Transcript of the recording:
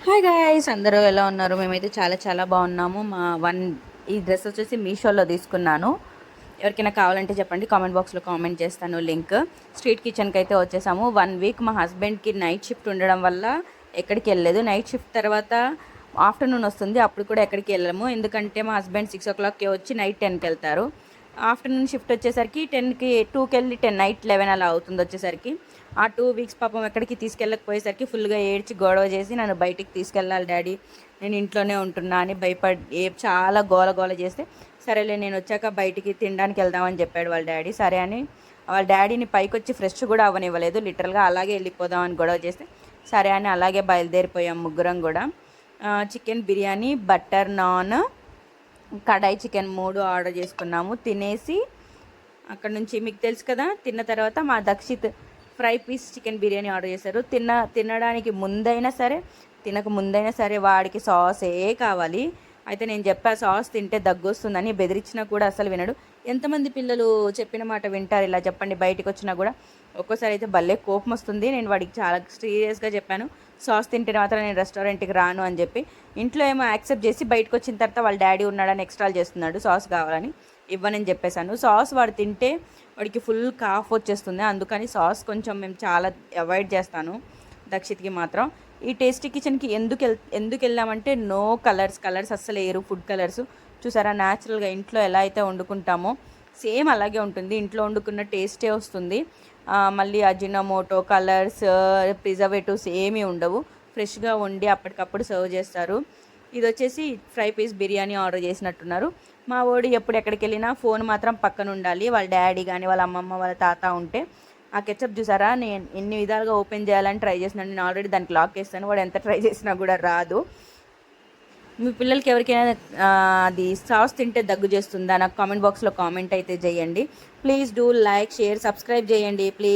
Hi guys, అందరూ ఎలా ఉన్నారు? మేమైతే చాలా చాలా బాగున్నాము. ఈ డ్రెస్ వచ్చేసి మీషోలో తీసుకున్నాను. ఎవరికైనా కావాలంటే చెప్పండి, కామెంట్ బాక్స్లో కామెంట్ చేస్తాను లింక్. స్ట్రీట్ కిచెన్కి అయితే వచ్చేసాము. 1 వీక్ మా హస్బెండ్కి నైట్ షిఫ్ట్ ఉండడం వల్ల ఎక్కడికి వెళ్ళలేదు. నైట్ షిఫ్ట్ తర్వాత ఆఫ్టర్నూన్ వస్తుంది, అప్పుడు కూడా ఎక్కడికి వెళ్ళము. ఎందుకంటే మా హస్బెండ్ 6 o'clockకి వచ్చి నైట్ 10కి వెళ్తారు. ఆఫ్టర్నూన్ షిఫ్ట్ వచ్చేసరికి 10కి 2కి వెళ్ళి 10 నైట్ 11 అలా అవుతుంది వచ్చేసరికి. ఆ 2 వీక్స్ పాపం ఎక్కడికి తీసుకెళ్ళకపోయేసరికి ఫుల్గా ఏడ్చి గొడవ చేసి నన్ను బయటికి తీసుకెళ్ళాలి డాడీ, నేను ఇంట్లోనే ఉంటున్నా అని చాలా గోల గోల చేస్తే, సరేలే నేను వచ్చాక బయటికి తినడానికి వెళ్దామని చెప్పాడు వాళ్ళ డాడీ. సరే అని వాళ్ళ డాడీని పైకి వచ్చి ఫ్రెష్ కూడా అవ్వనివ్వలేదు, లిటరల్గా అలాగే వెళ్ళిపోదామని గొడవ చేస్తే సరే అని అలాగే బయలుదేరిపోయాం ముగ్గురం కూడా. చికెన్ బిర్యానీ, బటర్ నాన్, కడాయి చికెన్ 3 ఆర్డర్ చేసుకున్నాము. తినేసి అక్కడ నుంచి మీకు తెలుసు కదా, తిన్న తర్వాత మా Dakshit fry piece chicken biryani order చేశారు. తినడానికి ముందైనా సరే తినక ముందైనా సరే వాడికి సాసే కావాలి. అయితే నేను చెప్పా సాస్ తింటే దగ్గు వస్తుందని, బెదిరించినా కూడా అసలు వినడు. ఎంతమంది పిల్లలు చెప్పిన మాట వింటారు? ఇలా చెప్పండి. బయటికి వచ్చినా కూడా ఒక్కోసారి అయితే భలే కోపం వస్తుంది. నేను వాడికి చాలా సీరియస్గా చెప్పాను, సాస్ తింటే మాత్రం నేను రెస్టారెంట్కి రాను అని చెప్పి. ఇంట్లో ఏమో యాక్సెప్ట్ చేసి బయటకు వచ్చిన తర్వాత వాళ్ళ డాడీ ఉన్నాడని ఎక్స్ట్రాల్ చేస్తున్నాడు, సాస్ కావాలని. ఇవ్వనని చెప్పేశాను. సాస్ వాడు తింటే వాడికి ఫుల్ కాఫ్ వచ్చేస్తుంది, అందుకని సాస్ కొంచెం మేము చాలా అవాయిడ్ చేస్తాను దక్షిత్కి మాత్రం. ఈ టేస్టీ కిచెన్కి ఎందుకు వెళ్ళామంటే నో కలర్స్ అస్సలు వేయరు. ఫుడ్ కలర్స్ చూసారా, న్యాచురల్గా ఇంట్లో ఎలా అయితే వండుకుంటామో సేమ్ అలాగే ఉంటుంది. ఇంట్లో వండుకున్న టేస్టే వస్తుంది. మళ్ళీ అజినోమోటో, కలర్స్, ప్రిజర్వేటివ్స్ ఏమీ ఉండవు. ఫ్రెష్గా వండి అప్పటికప్పుడు సర్వ్ చేస్తారు. ఇది వచ్చేసి ఫ్రై పీస్ బిర్యానీ ఆర్డర్ చేసినట్టున్నారు. మా వాడు ఎప్పుడు ఎక్కడికి వెళ్ళినా ఫోన్ మాత్రం పక్కన ఉండాలి. వాళ్ళ డాడీ కానీ వాళ్ళ అమ్మమ్మ వాళ్ళ తాత ఉంటే. ఆ కెచప్ చూసారా, నేను ఎన్ని విధాలుగా ఓపెన్ చేయాలని ట్రై చేసినాను. నేను ఆల్రెడీ దానికి లాక్ చేస్తాను, వాడు ఎంత ట్రై చేసినా కూడా రాదు. మీ పిల్లలకి ఎవరికైనా అది సాస్ తింటే దగ్గు చేస్తుందా? నాకు కామెంట్ బాక్స్లో కామెంట్ అయితే చేయండి. Please do like, share, subscribe చేయండి ప్లీజ్.